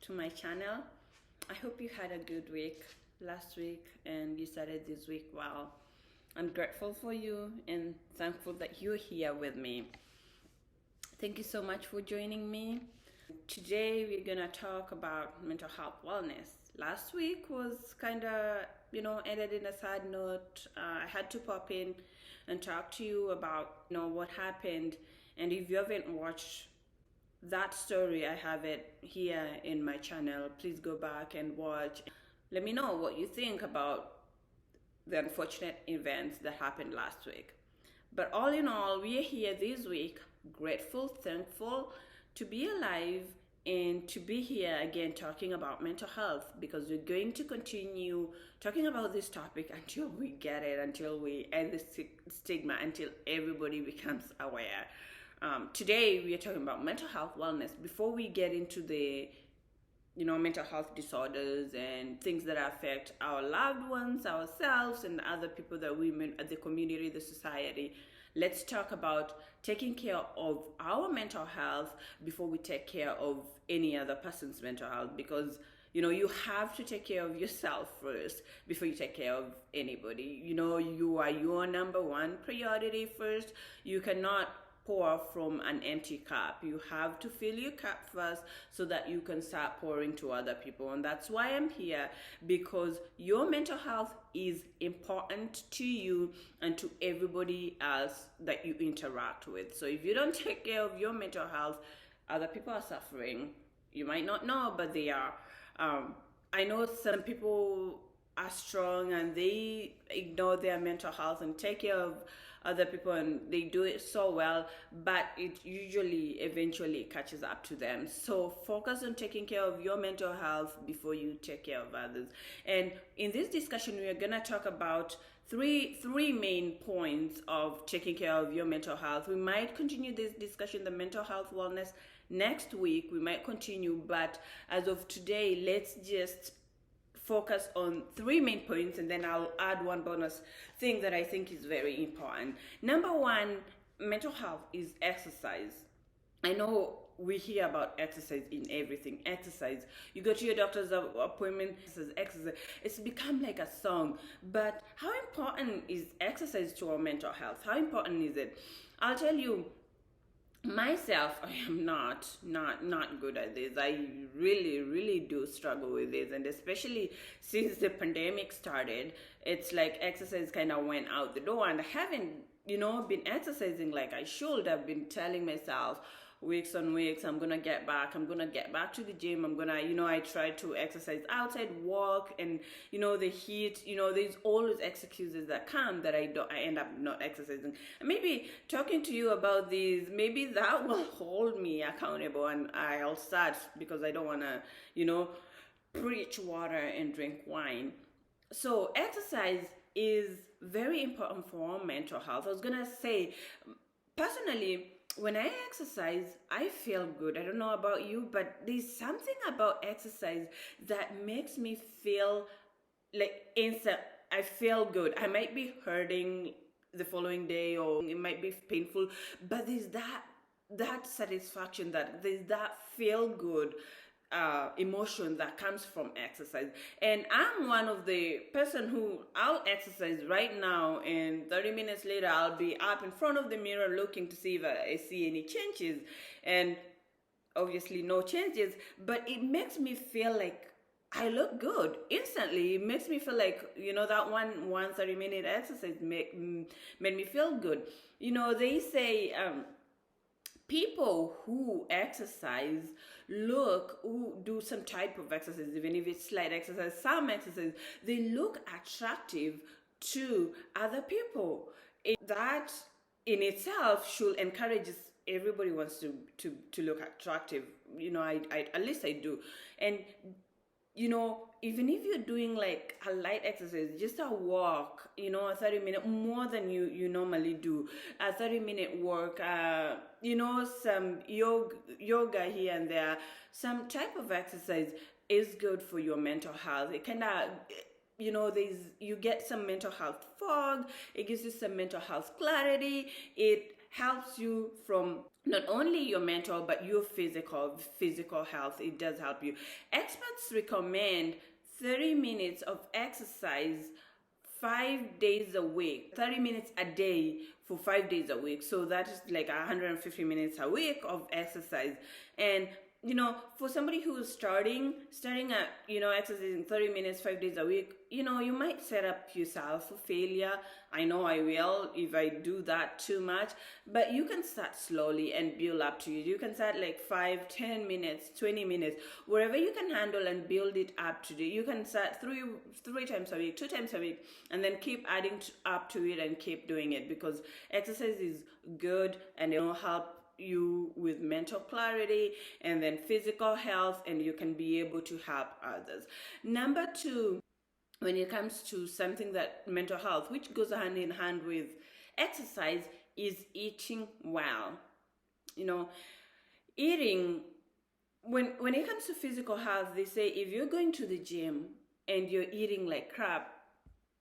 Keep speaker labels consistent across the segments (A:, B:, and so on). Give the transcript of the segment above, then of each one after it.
A: to my channel. I hope you had a good week last week and you started this week well. I'm grateful for you and thankful that you're here with me. Thank you so much for joining me. Today we're gonna talk about mental health wellness. Last week was kind of, ended in a sad note. I had to pop in and talk to you about, what happened. And if you haven't watched that story, I have it here in my channel. Please go back and watch. Let me know what you think about the unfortunate events that happened last week. But all in all, we are here this week, grateful, thankful to be alive and to be here again talking about mental health, because we're going to continue talking about this topic until we get it, until we end the stigma, until everybody becomes aware. Today we are talking about mental health wellness. Before we get into the mental health disorders and things that affect our loved ones, ourselves, and other people that we meet, the community, the society, let's talk about taking care of our mental health before we take care of any other person's mental health, because you have to take care of yourself first before you take care of anybody. You are your number one priority first. You cannot pour from an empty cup. You have to fill your cup first so that you can start pouring to other people. And that's why I'm here, because your mental health is important to you and to everybody else that you interact with. So if you don't take care of your mental health, other people are suffering. You might not know, but they are. I know some people are strong and they ignore their mental health and take care of other people, and they do it so well, but it usually eventually catches up to them. So focus on taking care of your mental health before you take care of others. And in this discussion, we are going to talk about three main points of taking care of your mental health. We might continue this discussion, the mental health wellness, next week. We might continue, but as of today, let's just focus on three main points, and then I'll add one bonus thing that I think is very important. Number one, mental health is exercise. I know we hear about exercise in everything. Exercise. You go to your doctor's appointment, exercise. It's become like a song. But how important is exercise to our mental health? How important is it? I'll tell you, myself, I am not good at this. I really do struggle with this, and especially since the pandemic started, it's like exercise kind of went out the door, and I haven't been exercising like I should. I've been telling myself weeks on weeks, I'm gonna get back to the gym. I'm gonna, I try to exercise outside, walk, and the heat, there's always excuses that come that I end up not exercising. And maybe talking to you about these, maybe that will hold me accountable, and I'll start, because I don't wanna, preach water and drink wine. So exercise is very important for our mental health. I was gonna say, personally, when I exercise, I feel good. I don't know about you, but there's something about exercise that makes me feel like instant. I feel good. I might be hurting the following day, or it might be painful, but there's that satisfaction, that there's that feel good emotion that comes from exercise. And I'm one of the person who, I'll exercise right now, and 30 minutes later I'll be up in front of the mirror looking to see if I see any changes, and obviously no changes, but it makes me feel like I look good instantly. It makes me feel like, that one 30-minute exercise made me feel good. They say people who exercise who do some type of exercise, even if it's slight exercise, some exercise, they look attractive to other people. That in itself should encourage us. Everybody wants to look attractive. I at least I do. And even if you're doing like a light exercise, just a walk, a 30-minute, more than you normally do, a 30-minute walk, some yoga here and there, some type of exercise is good for your mental health. It kind of, you get some mental health fog. It gives you some mental health clarity. It helps you from not only your mental but your physical health. It does help you. Experts recommend 30 minutes of exercise 5 days a week, 30 minutes a day for 5 days a week. So that is like 150 minutes a week of exercise. And for somebody who's starting at, exercising 30 minutes, 5 days a week, you might set up yourself for failure. I know I will if I do that too much, but you can start slowly and build up to it. You can start like 5, 10 minutes, 20 minutes, wherever you can handle, and build it up to it. You can start three times a week, 2 times a week, and then keep adding up to it and keep doing it, because exercise is good and it will help you with mental clarity and then physical health, and you can be able to help others. Number 2, when it comes to something that mental health, which goes hand in hand with exercise, is eating well. Eating, when it comes to physical health, they say if you're going to the gym and you're eating like crap,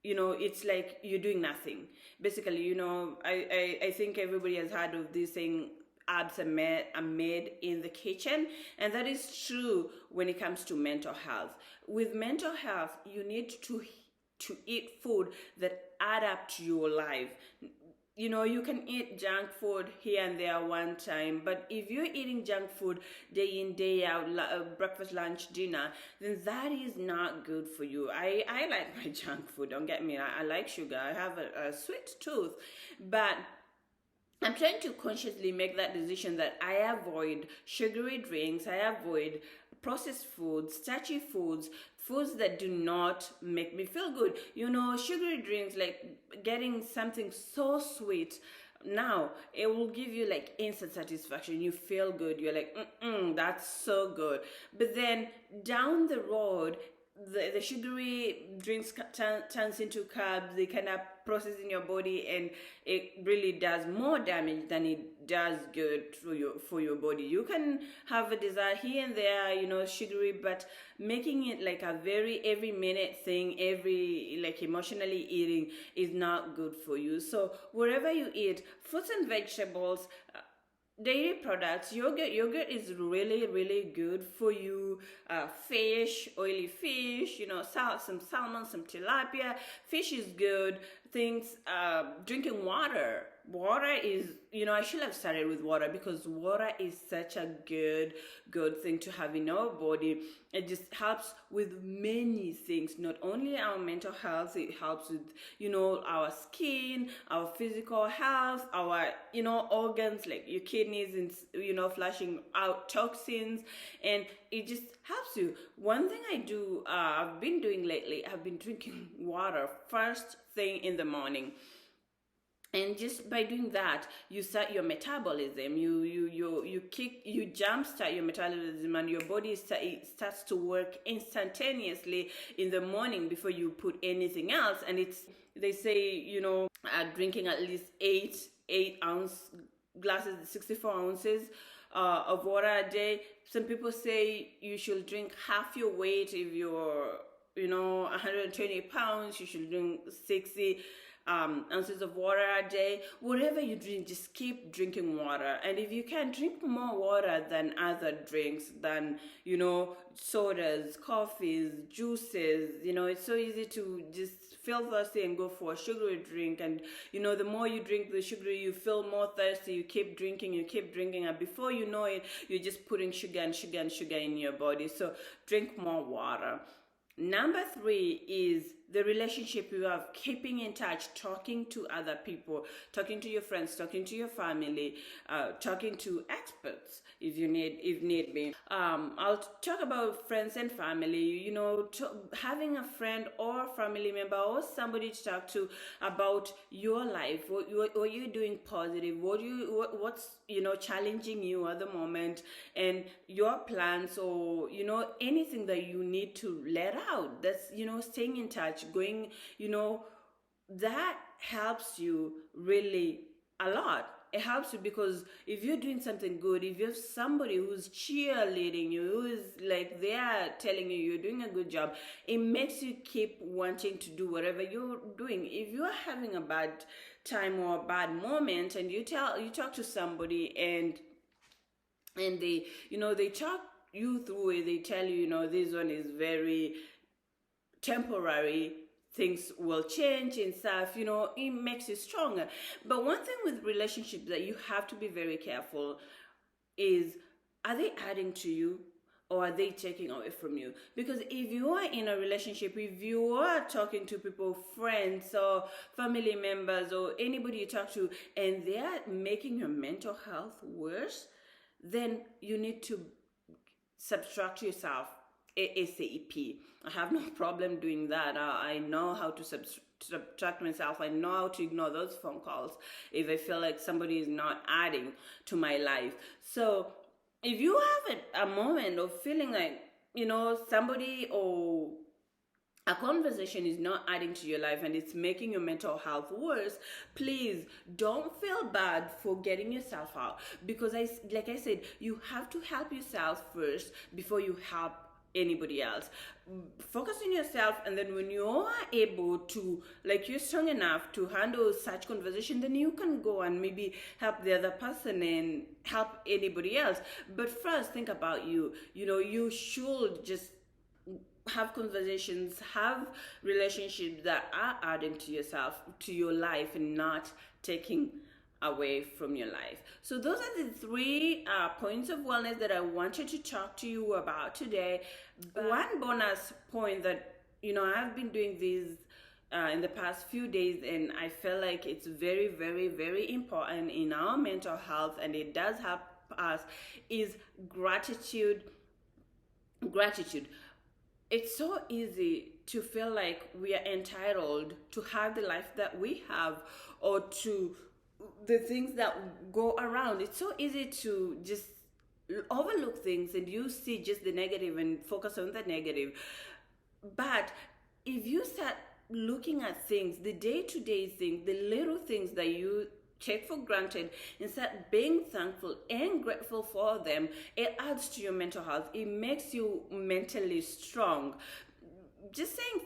A: it's like you're doing nothing. Basically, I think everybody has heard of this saying, abs are made in the kitchen, and that is true when it comes to mental health. With mental health, you need to eat food that add up to your life. You can eat junk food here and there one time, but if you're eating junk food day in, day out, breakfast, lunch, dinner, then that is not good for you. I like my junk food, don't get me wrong. I like sugar. I have a sweet tooth, but I'm trying to consciously make that decision that I avoid sugary drinks, I avoid processed foods, starchy foods, foods that do not make me feel good. Sugary drinks, like getting something so sweet, now it will give you like instant satisfaction. You feel good. You're like, that's so good. But then down the road, the sugary drinks turns into carbs. They kind of process in your body, and it really does more damage than it does good for your body. You can have a desire here and there, sugary, but making it like a very every minute thing, like emotionally eating, is not good for you. So wherever you eat, fruits and vegetables, dairy products, yogurt is really, really good for you. Fish, oily fish, some salmon, some tilapia. Fish is good. Things, drinking water is, I should have started with water, because water is such a good thing to have in our body. It just helps with many things, not only our mental health. It helps with our skin, our physical health, our organs, like your kidneys, and flushing out toxins, and it just helps you. One thing I do, I've been doing lately, I've been drinking water first thing in the morning. And just by doing that, you start your metabolism. You jumpstart your metabolism, and your body starts to work instantaneously in the morning before you put anything else. And they say drinking at least 8 ounce glasses, 64 ounces of water a day. Some people say you should drink half your weight. If you're 120 pounds, you should drink 60 ounces of water a day. Whatever you drink, just keep drinking water. And if you can, drink more water than other drinks, than sodas, coffees, juices. It's so easy to just feel thirsty and go for a sugary drink, and the more you drink the sugary, you feel more thirsty. You keep drinking, and before you know it, you're just putting sugar in your body. So drink more water. Number 3 is the relationship you have, keeping in touch, talking to other people, talking to your friends, talking to your family, talking to experts if need be. I'll talk about friends and family. Having a friend or family member or somebody to talk to about your life, what you're doing positive, what's challenging you at the moment, and your plans, or anything that you need to let out. That's staying in touch, going, that helps you really a lot. it helps you, because if you're doing something good, if you have somebody who's cheerleading you, who is like, they are telling you you're doing a good job, it makes you keep wanting to do whatever you're doing. If you are having a bad time or a bad moment, and you talk to somebody, and they, they talk you through it, they tell you, this one is very temporary, things will change and stuff, it makes you stronger. But one thing with relationships that you have to be very careful is, are they adding to you, or are they taking away from you? Because if you are in a relationship, if you are talking to people, friends or family members or anybody you talk to, and they are making your mental health worse, then you need to subtract yourself ASAP. I have no problem doing that. I know how to subtract myself. I know how to ignore those phone calls if I feel like somebody is not adding to my life. So if you have a moment of feeling like, somebody or a conversation is not adding to your life and it's making your mental health worse, please don't feel bad for getting yourself out. Because like I said, you have to help yourself first before you help anybody else. Focus on yourself, and then when you are able to, like, you're strong enough to handle such conversation, then you can go and maybe help the other person and help anybody else. But first, think about you. You should just have conversations, have relationships that are adding to yourself, to your life, and not taking away from your life. So those are the 3 points of wellness that I wanted to talk to you about today. One bonus point that, I've been doing these in the past few days, and I feel like it's very, very, very important in our mental health, and it does help us, is gratitude. It's so easy to feel like we are entitled to have the life that we have, or to the things that go around. It's so easy to just overlook things, and you see just the negative and focus on the negative. But if you start looking at things, the day-to-day things, the little things that you take for granted, instead being thankful and grateful for them, it adds to your mental health. It makes you mentally strong. Just saying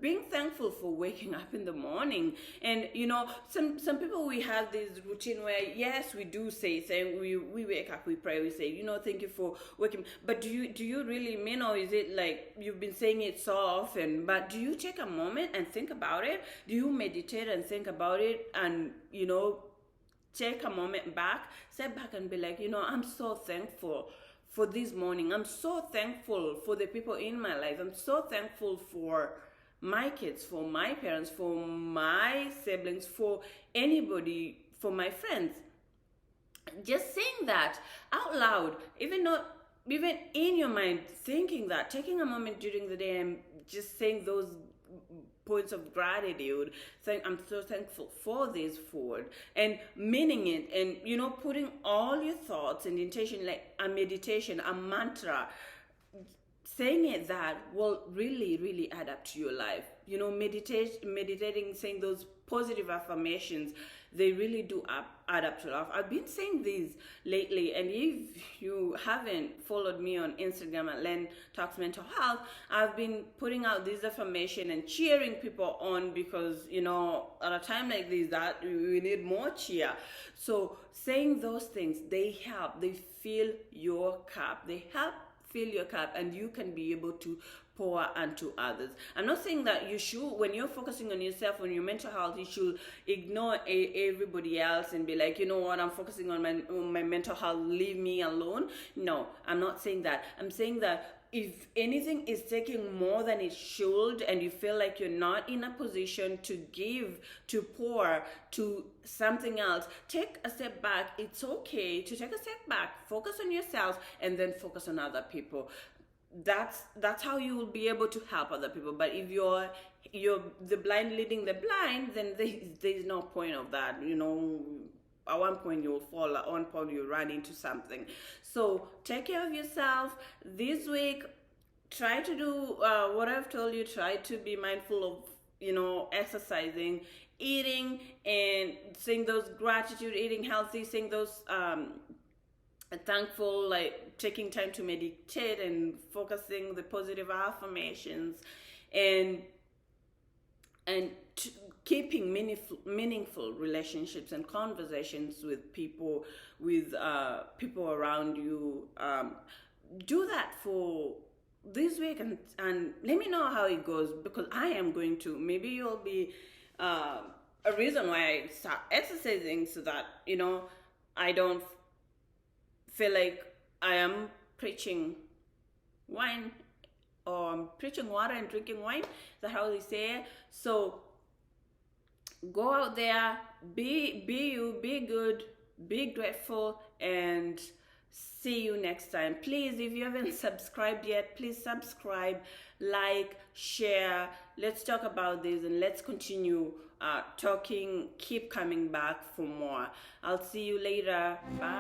A: being thankful for waking up in the morning. And some people, we have this routine where, yes, we do say we wake up, we pray, we say, thank you for waking. But do you really mean, or is it like you've been saying it so often? But do you take a moment and think about it? Do you meditate and think about it, and take a moment back, step back and be like, I'm so thankful for this morning. I'm so thankful for the people in my life. I'm so thankful for my kids, for my parents, for my siblings, for anybody, for my friends. Just saying that out loud, even in your mind, thinking that, taking a moment during the day and just saying those points of gratitude, saying I'm so thankful for this food, and meaning it, and putting all your thoughts and intention, like a meditation, a mantra, saying it, that will really, really add up to your life. Meditating, saying those positive affirmations, they really do add up to life. I've been saying these lately, and if you haven't followed me on Instagram at Len Talks Mental Health, I've been putting out these affirmation and cheering people on, because at a time like this, that we need more cheer. So saying those things, they help. They fill your cup. They help fill your cup, and you can be able to pour unto others. I'm not saying that you should, when you're focusing on yourself, on your mental health, you should ignore everybody else and be like, you know what, I'm focusing on my mental health, leave me alone. No, I'm not saying that. I'm saying that if anything is taking more than it should, and you feel like you're not in a position to give, to pour to something else, take a step back. It's okay to take a step back, focus on yourself, and then focus on other people. That's how you will be able to help other people. But if you're the blind leading the blind, then there's no point of that. At one point you'll fall, at one point you'll run into something. So take care of yourself this week. Try to do what I've told you. Try to be mindful of exercising, eating and saying those gratitude, eating healthy, saying those thankful, like taking time to meditate and focusing the positive affirmations, and keeping meaningful relationships and conversations with people, people around you. Do that for this week, and let me know how it goes, because I am going to. Maybe you'll be a reason why I start exercising, so that I don't feel like I am preaching wine, or I'm preaching water and drinking wine. Is that how they say it? So go out there, be you, be good, be grateful, and see you next time. Please, if you haven't subscribed yet, please subscribe, like, share. Let's talk about this, and let's continue talking. Keep coming back for more. I'll see you later. Bye.